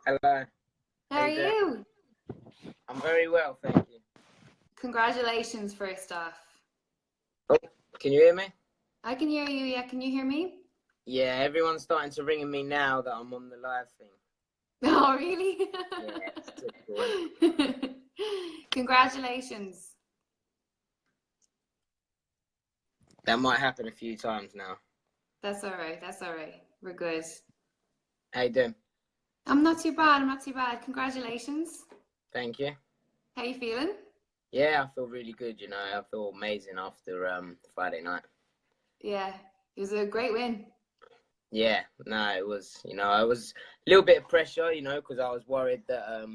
Hello. How are you? I'm very well, thank you. Congratulations, first off. Oh, can you hear me? I can hear you. Yeah, can you hear me? Yeah, everyone's starting to ring me now that I'm on the live thing. Oh, really? Yeah, it's typical, isn't it? Congratulations. That might happen a few times now. That's all right. That's all right. We're good. How you doing? I'm not too bad. I'm not too bad. Congratulations. Thank you. How you feeling? Yeah, I feel really good, you know. I feel amazing after Friday night. Yeah, it was a great win. Yeah, no, it was, you know, I was a little bit of pressure, you know, because I was worried that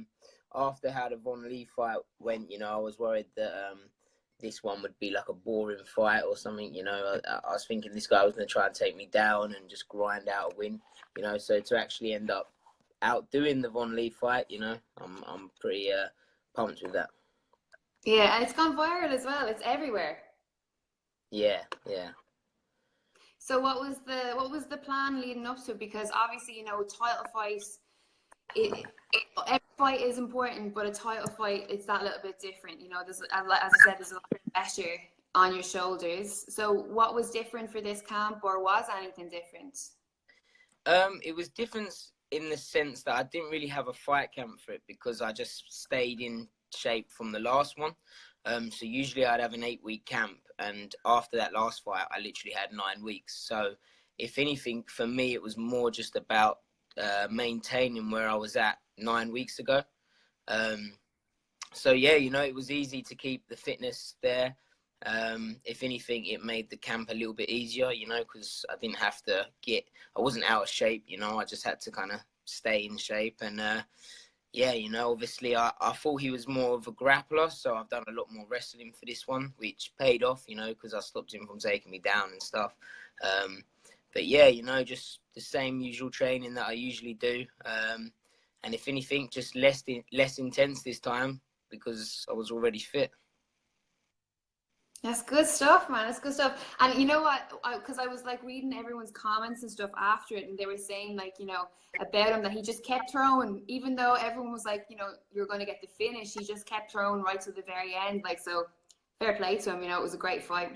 after how the Von Lee fight went, you know, I was worried that this one would be like a boring fight or something, you know. I was thinking this guy was going to try and take me down and just grind out a win, you know. So to actually end up outdoing the Von Lee fight, you know, I'm pretty pumped with that. Yeah, and it's gone viral as well. It's everywhere. Yeah, yeah. So what was the plan leading up to it? Because obviously, you know, title fights, every fight is important, but a title fight, it's that little bit different. You know, there's, as I said, there's a lot of pressure on your shoulders. So what was different for this camp, or was anything different? It was different in the sense that I didn't really have a fight camp for it because I just stayed in shape from the last one. So usually I'd have an 8-week camp, and after that last fight, I literally had 9 weeks. So if anything, for me, it was more just about maintaining where I was at 9 weeks ago. So yeah, you know, it was easy to keep the fitness there. If anything, it made the camp a little bit easier, you know, because I didn't have to I wasn't out of shape, you know, I just had to kind of stay in shape. And yeah, you know, obviously I thought he was more of a grappler, so I've done a lot more wrestling for this one, which paid off, you know, because I stopped him from taking me down and stuff. But yeah, you know, just the same usual training that I usually do. And if anything, just less intense this time because I was already fit. That's good stuff, man. That's good stuff. And you know what? Because I was like reading everyone's comments and stuff after it, and they were saying, like, you know, about him, that he just kept throwing, even though everyone was like, you know, you're going to get the finish. He just kept throwing right to the very end. Like, so fair play to him. You know, it was a great fight.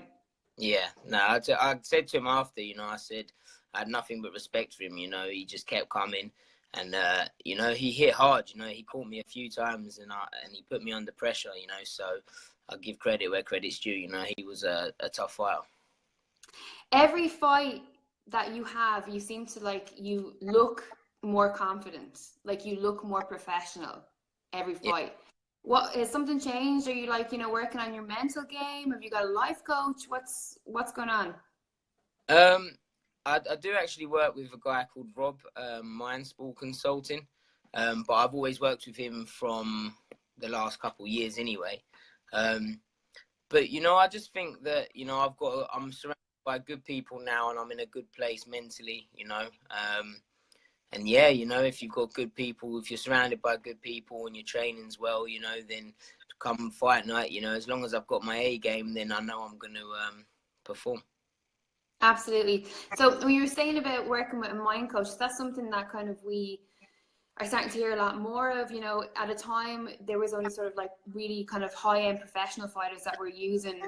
Yeah, no, I said to him after, you know, I said I had nothing but respect for him. You know, he just kept coming, and you know, he hit hard. You know, he caught me a few times, and he put me under pressure. You know, so I'll give credit where credit's due. You know, he was a tough fighter. Every fight that you have, you seem to, like, you look more confident, like you look more professional every fight. Yeah. What has something changed? Are you, like, you know, working on your mental game? Have you got a life coach? What's going on? I do actually work with a guy called Rob, Mindsport Consulting, but I've always worked with him from the last couple of years anyway. But you know, I just think that, you know, I'm surrounded by good people now, and I'm in a good place mentally, you know. And yeah, you know, if you've got good people, if you're surrounded by good people and your training's well, you know, then come fight night, you know, as long as I've got my A game, then I know I'm going to perform. Absolutely. So when you were saying about working with a mind coach, that's something that kind of we are starting to hear a lot more of. You know, at a time there was only sort of like really kind of high-end professional fighters that were using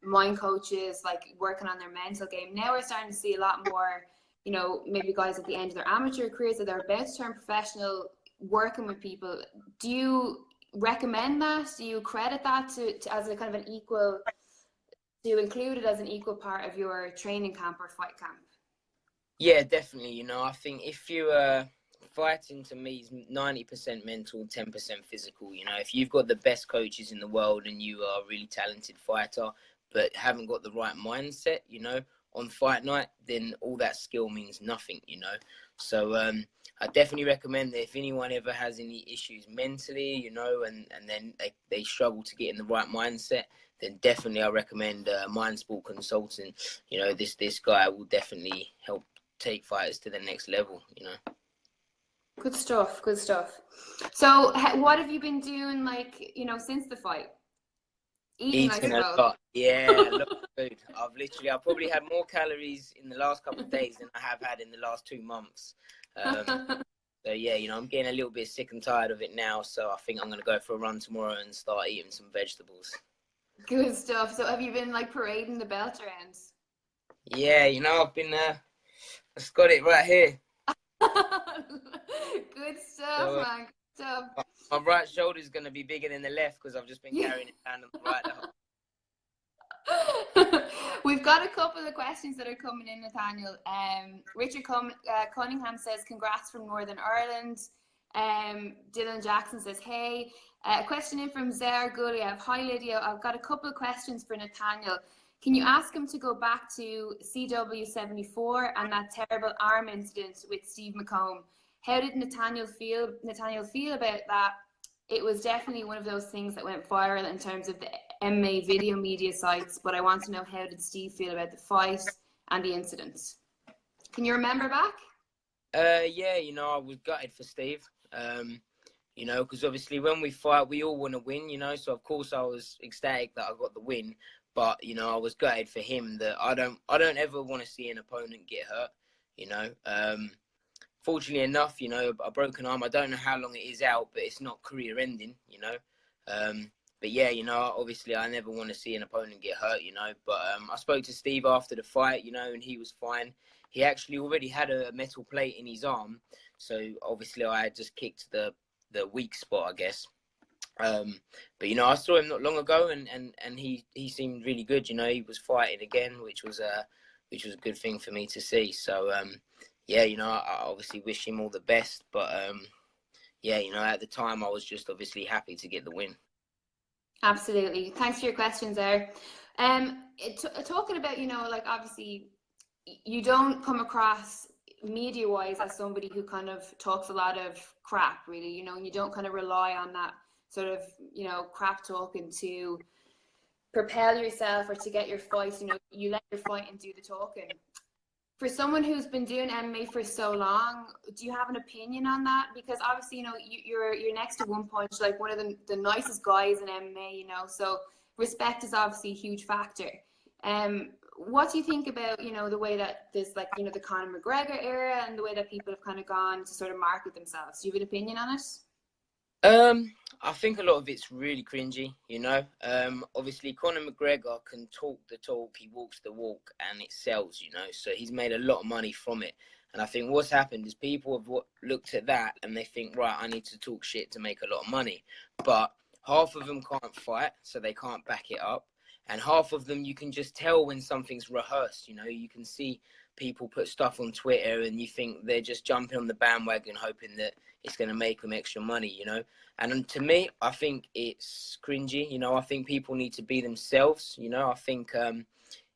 mind coaches, like working on their mental game. Now we're starting to see a lot more, you know, maybe guys at the end of their amateur careers that they're about to turn professional, working with people. Do you recommend that? Do you credit that to as a kind of an equal? Do you include it as an equal part of your training camp or fight camp? Yeah, definitely. You know, I think if you fighting, to me, is 90% mental, 10% physical. You know, if you've got the best coaches in the world and you are a really talented fighter, but haven't got the right mindset, you know, on fight night, then all that skill means nothing, you know. So I definitely recommend that if anyone ever has any issues mentally, you know, and then they struggle to get in the right mindset, then definitely I recommend Mindsport Consulting. You know, this guy will definitely help take fighters to the next level, you know. Good stuff, good stuff. So what have you been doing, like, you know, since the fight? Eating, I Eating a suppose. lot. Yeah, a lot of food. I've probably had more calories in the last couple of days than I have had in the last 2 months. So yeah, you know, I'm getting a little bit sick and tired of it now. So I think I'm gonna go for a run tomorrow and start eating some vegetables. Good stuff. So have you been like parading the belt around? Yeah, you know, I've been I've got it right here. Good stuff, So man. Good stuff. my right shoulder is gonna be bigger than the left because I've just been Yeah. carrying it down on the right. We've got a couple of questions that are coming in, Nathaniel. Richard Cunningham says, congrats from Northern Ireland. Dylan Jackson says, hey. A question in from Zara Guliev. Hi, Lydia. I've got a couple of questions for Nathaniel. Can you ask him to go back to CW74 and that terrible arm incident with Steve McComb? How did Nathaniel feel about that? It was definitely one of those things that went viral in terms of the MMA video media sites, but I want to know, how did Steve feel about the fight and the incident? Can you remember back? Yeah, you know, I was gutted for Steve. You know, because obviously when we fight, we all want to win, you know. So of course I was ecstatic that I got the win, but you know, I was gutted for him that I don't ever want to see an opponent get hurt, you know. Fortunately enough, you know, a broken arm, I don't know how long it is out, but it's not career ending, you know. But yeah, you know, obviously I never want to see an opponent get hurt, you know. But I spoke to Steve after the fight, you know, and he was fine. He actually already had a metal plate in his arm, so obviously I had just kicked the weak spot, I guess. But you know, I saw him not long ago, and he seemed really good. You know, he was fighting again, which was a good thing for me to see. So yeah, you know, I obviously wish him all the best. But yeah, you know, at the time I was just obviously happy to get the win. Absolutely. Thanks for your questions there. Talking about, you know, like obviously you don't come across media wise as somebody who kind of talks a lot of crap, really, you know, and you don't kind of rely on that sort of, you know, crap talking to propel yourself or to get your fight. You know, you let your fight and do the talking. For someone who's been doing MMA for so long, do you have an opinion on that? Because obviously, you know, you're next to One Punch, like one of the nicest guys in MMA, you know, so respect is obviously a huge factor. What do you think about, you know, the way that this, like, you know, the Conor McGregor era and the way that people have kind of gone to sort of market themselves? Do you have an opinion on it? I think a lot of it's really cringy, you know. Obviously Conor McGregor can talk the talk, he walks the walk, and it sells, you know. So he's made a lot of money from it. And I think what's happened is people have looked at that and they think, right, I need to talk shit to make a lot of money. But half of them can't fight, so they can't back it up. And half of them, you can just tell when something's rehearsed, you know. You can see people put stuff on Twitter and you think they're just jumping on the bandwagon hoping that it's going to make them extra money, you know. And to me, I think it's cringy, you know. I think people need to be themselves, you know. I think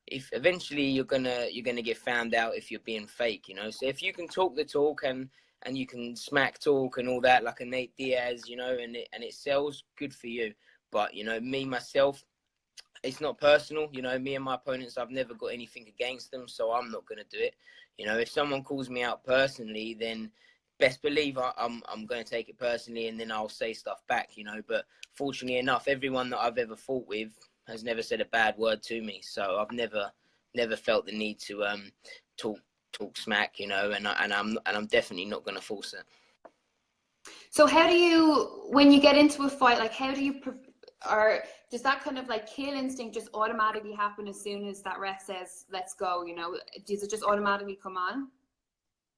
if eventually you're gonna get found out if you're being fake, you know. So if you can talk the talk and you can smack talk and all that like a Nate Diaz, you know, and it sells, good for you. But you know, me myself, it's not personal, you know. Me and my opponents, I've never got anything against them, so I'm not going to do it. You know, if someone calls me out personally, then best believe I'm going to take it personally, and then I'll say stuff back, you know. But fortunately enough, everyone that I've ever fought with has never said a bad word to me, so I've never felt the need to talk smack, you know. And I'm definitely not going to force it. So how do you, when you get into a fight, like how do you, or does that kind of like kill instinct just automatically happen as soon as that ref says let's go, you know? Does it just automatically come on?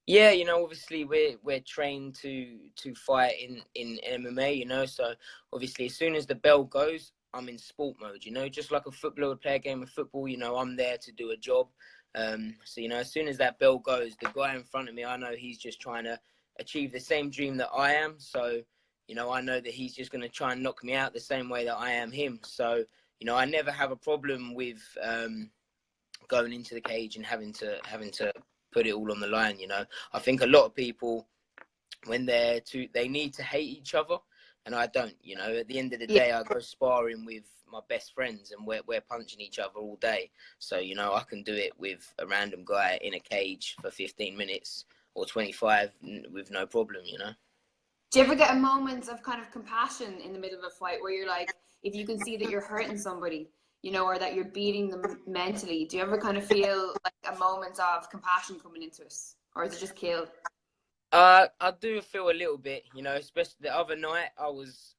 Yeah, you know, obviously we're trained to fight in MMA, you know. So obviously as soon as the bell goes, I'm in sport mode, you know. Just like a footballer would play a game of football, you know, I'm there to do a job. So you know, as soon as that bell goes, the guy in front of me, I know he's just trying to achieve the same dream that I am. So you know, I know that he's just going to try and knock me out the same way that I am him. So you know, I never have a problem with going into the cage and having to put it all on the line, you know. I think a lot of people, when they need to hate each other, and I don't, you know. At the end of the day, I go sparring with my best friends and we're punching each other all day. So, you know, I can do it with a random guy in a cage for 15 minutes or 25 with no problem, you know. Do you ever get a moment of kind of compassion in the middle of a fight where you're like, if you can see that you're hurting somebody, you know, or that you're beating them mentally, do you ever kind of feel like a moment of compassion coming into it? Or is it just kill? I do feel a little bit, you know, especially the other night. I was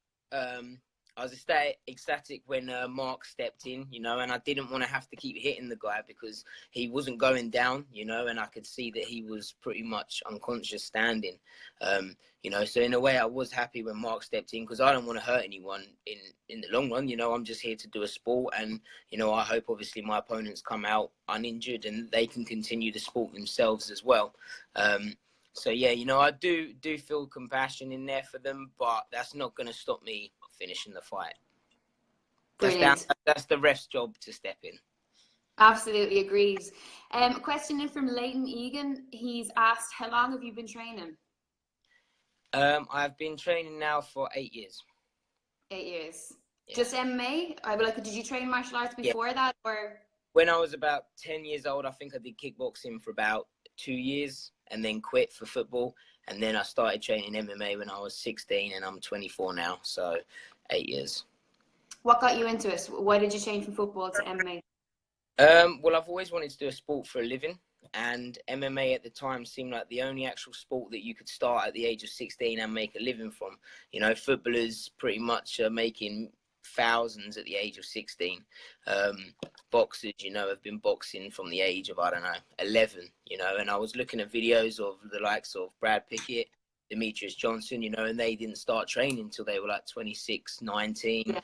ecstatic when Mark stepped in, you know, and I didn't want to have to keep hitting the guy because he wasn't going down, you know, and I could see that he was pretty much unconscious standing, you know. So in a way, I was happy when Mark stepped in because I don't want to hurt anyone in the long run, you know. I'm just here to do a sport, and you know, I hope obviously my opponents come out uninjured and they can continue the sport themselves as well. So yeah, you know, I do feel compassion in there for them, but that's not going to stop me finishing the fight. Brilliant. That's the ref's job to step in. Absolutely agreed. A question in from Leighton Egan. He's asked, how long have you been training? I've been training now for 8 years. 8 years. Yeah. Just MMA? Did you train martial arts before that, or? When I was about 10 years old, I think I did kickboxing for about 2 years and then quit for football. And then I started training MMA when I was 16 and I'm 24 now. So 8 years. What got you into it? Why did you change from football to MMA? Well, I've always wanted to do a sport for a living, and MMA at the time seemed like the only actual sport that you could start at the age of 16 and make a living from. You know, footballers pretty much are making thousands at the age of 16. Boxers, you know, have been boxing from the age of, 11, you know, and I was looking at videos of the likes of Brad Pickett, Demetrius Johnson, you know, and they didn't start training until they were like 26, 19. Yeah.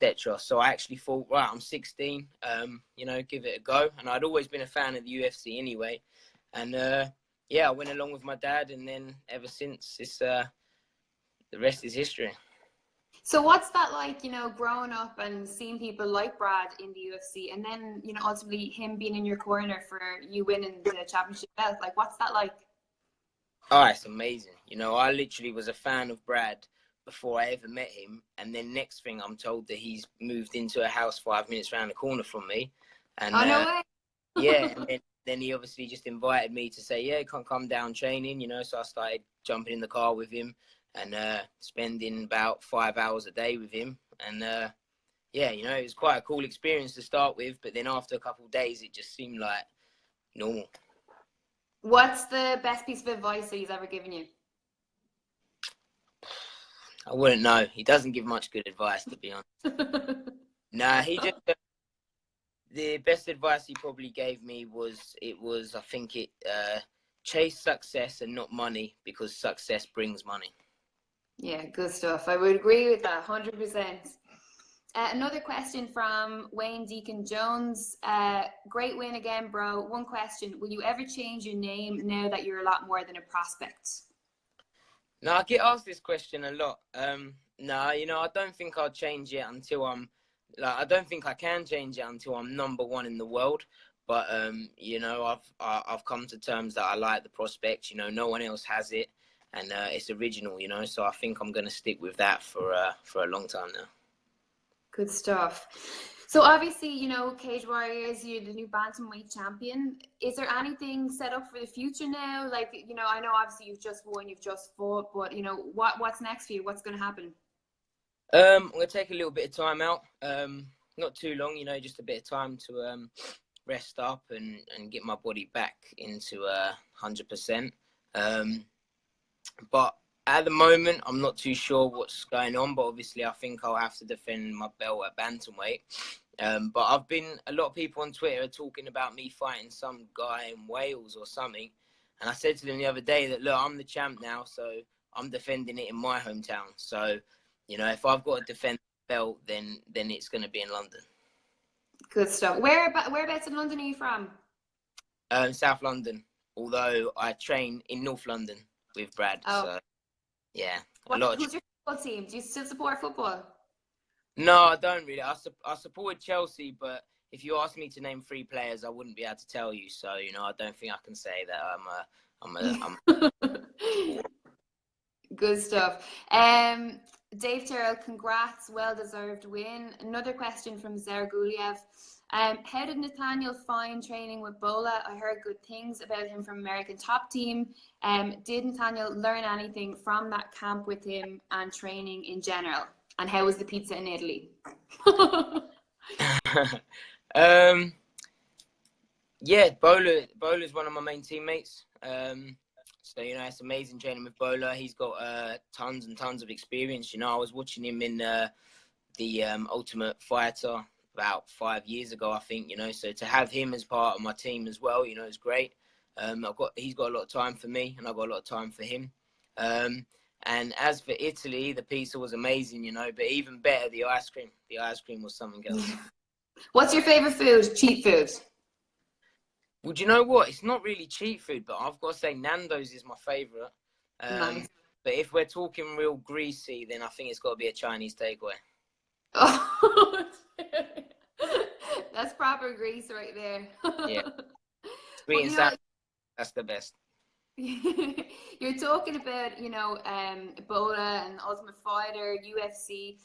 Etc. So I actually thought, right, I'm 16, you know, give it a go. And I'd always been a fan of the UFC anyway. And yeah, I went along with my dad, and then ever since, it's the rest is history. So what's that like, you know, growing up and seeing people like Brad in the UFC, and then, you know, ultimately him being in your corner for you winning the championship belt? Like, what's that like? Oh, it's amazing. You know, I literally was a fan of Brad before I ever met him, and then next thing I'm told that he's moved into a house 5 minutes around the corner from me. And oh, no way. Yeah, and then he obviously just invited me to say, yeah, can't come down training, you know. So I started jumping in the car with him and spending about 5 hours a day with him. And yeah, you know, it was quite a cool experience to start with, but then after a couple of days it just seemed like normal. What's the best piece of advice that he's ever given you? I wouldn't know. He doesn't give much good advice, to be honest. Nah, he just... the best advice he probably gave me was, I think chase success and not money, because success brings money. Yeah, good stuff. I would agree with that 100%. Another question from Wayne Deacon Jones. Great win again, bro. One question. Will you ever change your name now that you're a lot more than a prospect? No, I get asked this question a lot. No, you know, I don't think I'll change it until I don't think I can change it until I'm #1 in the world. But you know, I've come to terms that I like the prospect. You know, no one else has it, and it's original. You know, so I think I'm going to stick with that for a long time now. Good stuff. So obviously, you know, Cage Warriors, you're the new Bantamweight champion. Is there anything set up for the future now? Like, you know, I know obviously you've just won, you've just fought, but you know, what's next for you? What's going to happen? I'm going to take a little bit of time out. Not too long, you know, just a bit of time to rest up and get my body back into 100%. But at the moment, I'm not too sure what's going on, but obviously I think I'll have to defend my belt at Bantamweight. But a lot of people on Twitter are talking about me fighting some guy in Wales or something. And I said to them the other day that, look, I'm the champ now, so I'm defending it in my hometown. So, you know, if I've got to defend the belt, then it's going to be in London. Good stuff. Whereabouts in London are you from? South London, although I train in North London with Brad. Oh. So, yeah. Who's your football team? Do you still support football? No, I don't really. I supported Chelsea, but if you ask me to name 3 players, I wouldn't be able to tell you. So, you know, I don't think I can say that I'm Good stuff. Dave Terrell, congrats, well-deserved win. Another question from Zarguliev. How did Nathaniel find training with Bola? I heard good things about him from American Top Team. Did Nathaniel learn anything from that camp with him and training in general? And how was the pizza in Italy? Yeah, Bola's one of my main teammates. So, you know, it's amazing training with Bola. He's got tons and tons of experience. You know, I was watching him in the Ultimate Fighter about 5 years ago, I think, you know. So to have him as part of my team as well, you know, is great. He's got a lot of time for me, and I've got a lot of time for him. And as for Italy, the pizza was amazing, you know, but even better, the ice cream. The ice cream was something else. What's your favorite food? Cheap food? Well, do you know what? It's not really cheap food, but I've got to say Nando's is my favorite. Nice. But if we're talking real greasy, then I think it's got to be a Chinese takeaway. Oh, that's proper grease right there. Yeah. Sweet Well, and you sour, know, that's the best. you're talking about, you know, Ebola and Ultimate Fighter, UFC.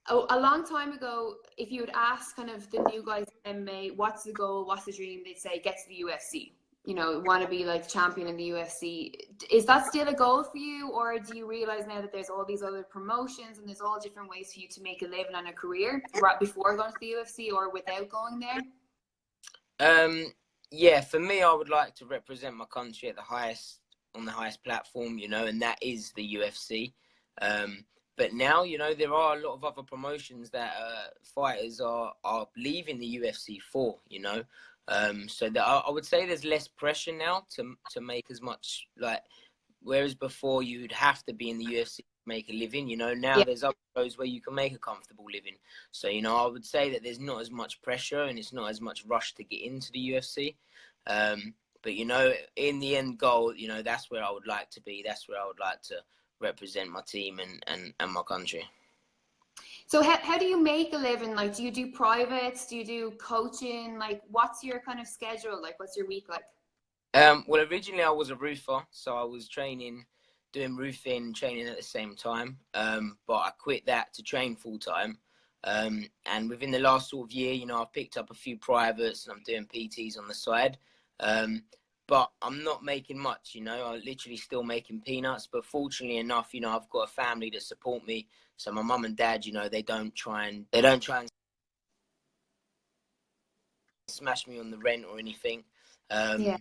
A long time ago, if you would ask kind of the new guys in MMA, what's the goal, what's the dream, they'd say, get to the UFC. You know, want to be like champion in the UFC. Is that still a goal for you, or do you realize now that there's all these other promotions and there's all different ways for you to make a living and a career right before going to the UFC or without going there? Yeah, for me, I would like to represent my country at on the highest platform, you know, and that is the UFC. But now, you know, there are a lot of other promotions that fighters are leaving the UFC for, you know. So that I would say there's less pressure now to make as much, like, whereas before you'd have to be in the UFC to make a living, you know. Now there's other shows where you can make a comfortable living. So, you know, I would say that there's not as much pressure and it's not as much rush to get into the UFC. But, you know, in the end goal, you know, that's where I would like to be. That's where I would like to represent my team and my country. So how do you make a living? Like, do you do privates? Do you do coaching? Like, what's your kind of schedule? Like, what's your week like? Well, originally I was a roofer, so I was doing roofing, training at the same time. But I quit that to train full time. And within the last sort of year, you know, I've picked up a few privates and I'm doing PTs on the side. But I'm not making much, you know, I'm literally still making peanuts. But fortunately enough, you know, I've got a family to support me. So my mum and dad, you know, they don't try and smash me on the rent or anything. And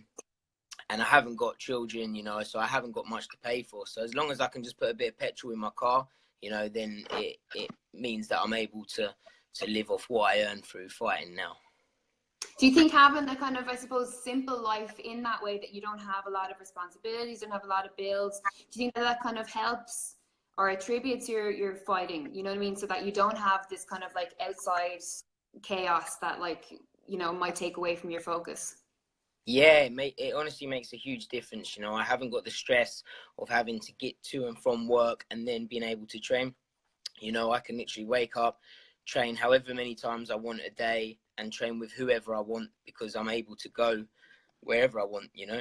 I haven't got children, you know, so I haven't got much to pay for. So as long as I can just put a bit of petrol in my car, you know, then it means that I'm able to live off what I earn through fighting now. Do you think having a kind of, I suppose, simple life in that way, that you don't have a lot of responsibilities, don't have a lot of bills, do you think that that kind of helps or attributes your fighting, you know what I mean? So that you don't have this kind of like outside chaos that, like, you know, might take away from your focus? Yeah, it honestly makes a huge difference. You know, I haven't got the stress of having to get to and from work and then being able to train. You know, I can literally wake up, train however many times I want a day and train with whoever I want because I'm able to go wherever I want, you know.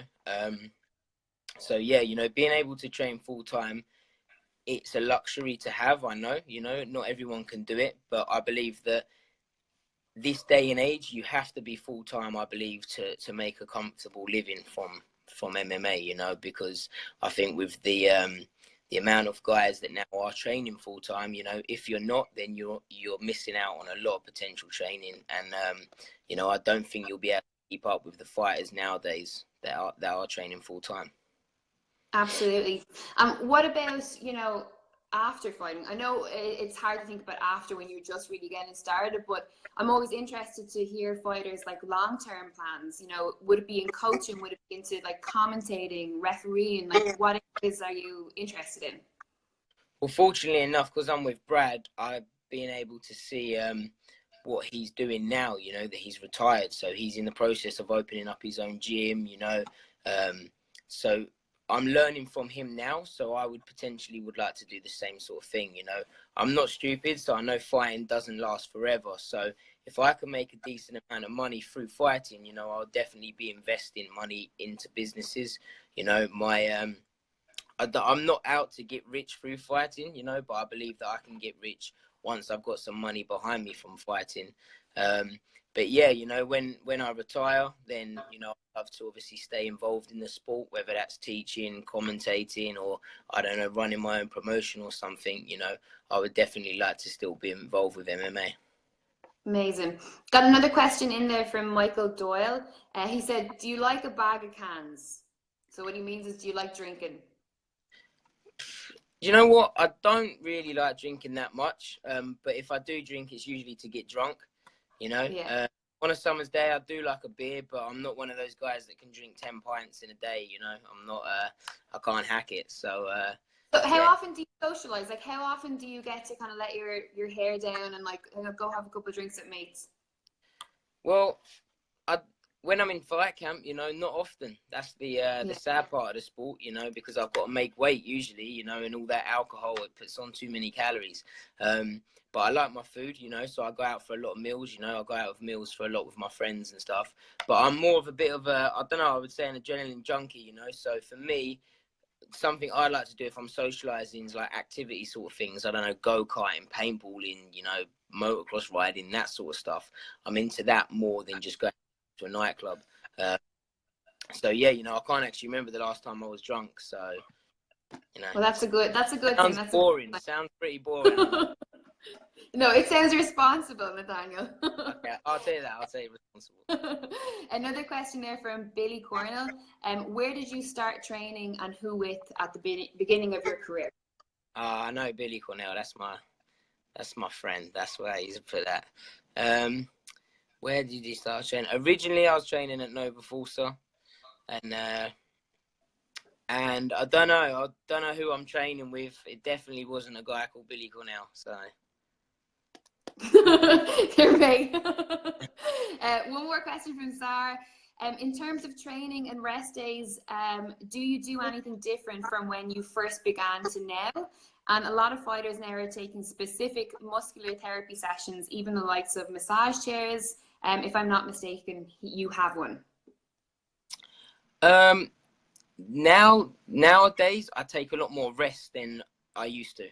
So, yeah, you know, being able to train full time, it's a luxury to have, I know, you know, not everyone can do it, but I believe that this day and age, you have to be full time, I believe, to make a comfortable living from MMA. You know, because I think with the amount of guys that now are training full time, you know, if you're not, then you're missing out on a lot of potential training. And you know, I don't think you'll be able to keep up with the fighters nowadays that are training full time. Absolutely. What about, you know, after fighting? I know it's hard to think about after when you're just really getting started, but I'm always interested to hear fighters like long-term plans. You know, would it be in coaching? Would it be into like commentating, refereeing? Like, what areas are you interested in? Well, fortunately enough, because I'm with Brad, I've been able to see what he's doing now. You know, that he's retired, so he's in the process of opening up his own gym. You know, so I'm learning from him now, so I would like to do the same sort of thing, you know. I'm not stupid, so I know fighting doesn't last forever. So if I can make a decent amount of money through fighting, you know, I'll definitely be investing money into businesses. You know, I'm not out to get rich through fighting, you know, but I believe that I can get rich once I've got some money behind me from fighting. But yeah, you know, when I retire, then, you know, I'd love to obviously stay involved in the sport, whether that's teaching, commentating, or, I don't know, running my own promotion or something. You know, I would definitely like to still be involved with MMA. Amazing. Got another question in there from Michael Doyle. He said, do you like a bag of cans? So what he means is, do you like drinking? You know what? I don't really like drinking that much. But if I do drink, it's usually to get drunk. You know, Yeah. on a summer's day, I do like a beer, but I'm not one of those guys that can drink 10 pints in a day. You know, I'm not. I can't hack it. So So how yeah. often do you socialize? Like, how often do you get to kind of let your hair down and like, you know, go have a couple of drinks at mates? Well, I when I'm in fight camp, you know, not often. That's the Yeah. sad part of the sport, you know, because I've got to make weight usually, you know, and all that alcohol, it puts on too many calories. But I like my food, you know, so I go out for a lot of meals, you know, I go out with meals for a lot with my friends and stuff. But I'm more of a bit of a, I don't know, I would say an adrenaline junkie, you know. So for me, something I like to do if I'm socializing is like activity sort of things. I don't know, go-karting, paintballing, you know, motocross riding, that sort of stuff. I'm into that more than just going to a nightclub. Uh, so yeah, you know, I can't actually remember the last time I was drunk. So, you know, Well, that's a good thing. sounds That's a boring. good Sounds pretty boring. I know. No, it sounds responsible, Nathaniel. Okay, I'll tell you that. I'll say responsible. Another question there from Billy Cornell. Where did you start training and who with at the beginning of your career? I know Billy Cornell. That's my friend. That's where he's put that. Where did you start training? Originally, I was training at Nova Forza, and I don't know who I'm training with. It definitely wasn't a guy called Billy Cornell. So Right. One more question from Sarah. In terms of training and rest days, do you do anything different from when you first began to now? And a lot of fighters now are taking specific muscular therapy sessions, even the likes of massage chairs. If I'm not mistaken, you have one. Nowadays, I take a lot more rest than I used to.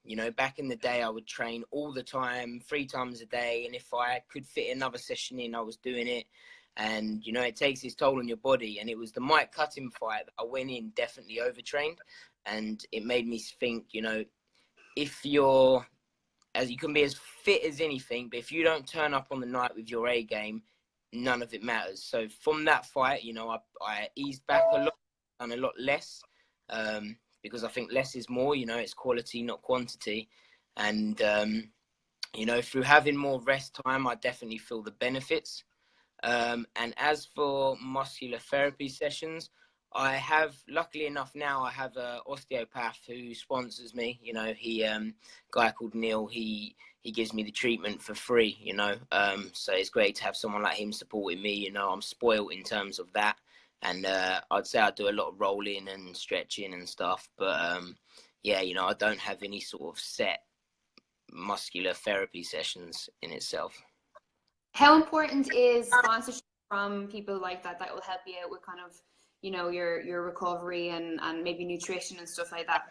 You know, back in the day, I would train all the time, 3 times a day, and if I could fit another session in, I was doing it. And you know, it takes its toll on your body. And it was the Mike Cutting fight that I went in definitely overtrained, and it made me think, you know, if you're as you can be as fit as anything, but if you don't turn up on the night with your A game, none of it matters. So from that fight, you know, I eased back a lot, done a lot less, because I think less is more. You know, it's quality, not quantity, and you know, through having more rest time, I definitely feel the benefits. And as for muscular therapy sessions, I have, luckily enough now, I have a osteopath who sponsors me. You know, guy called Neil, he gives me the treatment for free, you know. So it's great to have someone like him supporting me. You know, I'm spoiled in terms of that. And I'd say I do a lot of rolling and stretching and stuff. But yeah, you know, I don't have any sort of set muscular therapy sessions in itself. How important is sponsorship from people like that that will help you out with kind of, you know, your recovery and maybe nutrition and stuff like that?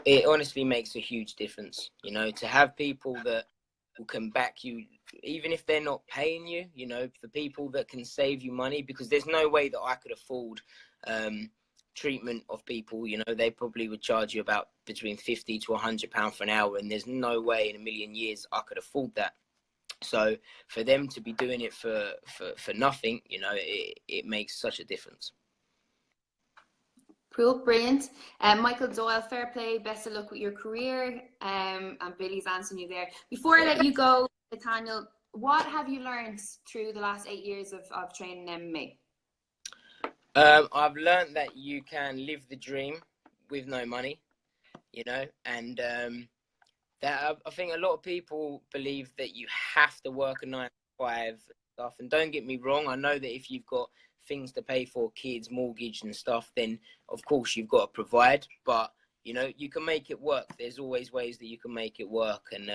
It honestly makes a huge difference, you know, to have people that can back you, even if they're not paying you, you know, for people that can save you money, because there's no way that I could afford treatment of people. You know, they probably would charge you about between £50 to £100 for an hour, and there's no way in a million years I could afford that. So for them to be doing it for nothing, you know, it makes such a difference. Cool, brilliant. Michael Doyle, fair play, best of luck with your career. And Billy's answering you there. Before I let you go, Nathaniel, what have you learned through the last 8 years of training MMA? I've learned that you can live the dream with no money, you know, and that I think a lot of people believe that you have to work a 9 to 5 stuff. And don't get me wrong, I know that if you've got things to pay for, kids, mortgage and stuff, then of course you've got to provide. But you know, you can make it work. There's always ways that you can make it work. And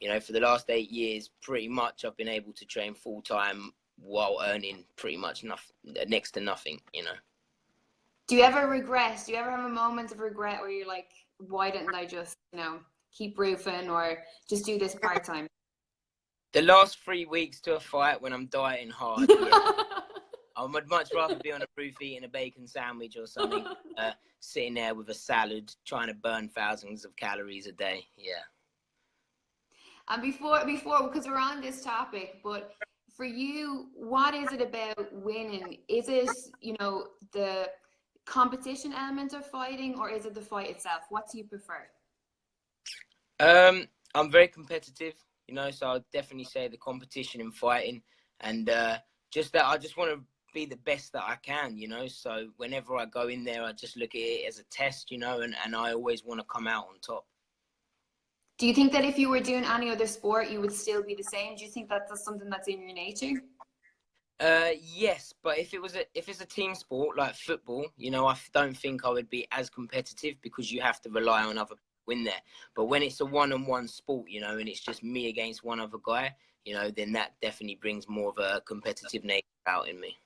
you know, for the last 8 years, pretty much I've been able to train full time while earning pretty much nothing, next to nothing. You know. Do you ever regret? Do you ever have a moment of regret where you're like, why didn't I just, you know, keep roofing or just do this part time? The last 3 weeks to a fight when I'm dieting hard, yeah. I would much rather be on a roof eating a bacon sandwich or something, sitting there with a salad, trying to burn thousands of calories a day. Yeah. And before, because we're on this topic, but for you, what is it about winning? Is it, you know, the competition element of fighting, or is it the fight itself? What do you prefer? I'm very competitive, you know, so I'd definitely say the competition in fighting, and just that I just want to be the best that I can, you know. So whenever I go in there, I just look at it as a test, you know, and I always want to come out on top. Do you think that if you were doing any other sport, you would still be the same? Do you think that that's something that's in your nature? Yes, but if it's a team sport like football, you know, I don't think I would be as competitive because you have to rely on other people in there. But when it's a one-on-one sport, you know, and it's just me against one other guy, you know, then that definitely brings more of a competitive nature out in me.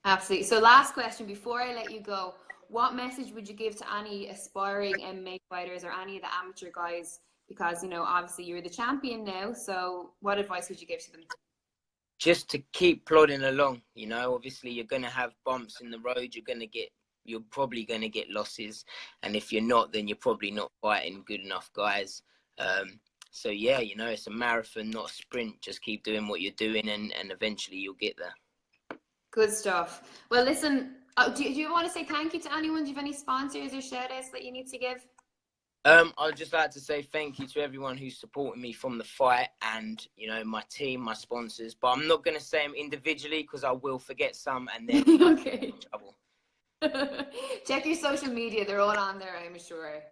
Absolutely. So last question before I let you go, what message would you give to any aspiring MMA fighters or any of the amateur guys? Because, you know, obviously you're the champion now. So what advice would you give to them? Just to keep plodding along, you know. Obviously you're going to have bumps in the road, you're probably going to get losses, and if you're not, then you're probably not fighting good enough guys. So yeah, you know, it's a marathon, not a sprint. Just keep doing what you're doing, and eventually you'll get there. Good stuff. Well, listen, do you want to say thank you to anyone? Do you have any sponsors or shout outs that you need to give? I'd just like to say thank you to everyone who's supporting me from the fight, and, you know, my team, my sponsors. But I'm not going to say them individually because I will forget some, and then Okay. trouble. Check your social media. They're all on there, I'm sure.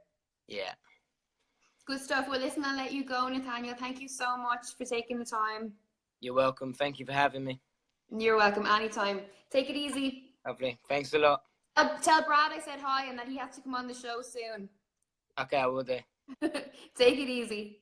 Yeah. Good stuff. Well, listen, I'll let you go, Nathaniel. Thank you so much for taking the time. You're welcome. Thank you for having me. You're welcome. Anytime. Take it easy. Lovely. Thanks a lot. Tell Brad I said hi and that he has to come on the show soon. Okay, I will do. Take it easy.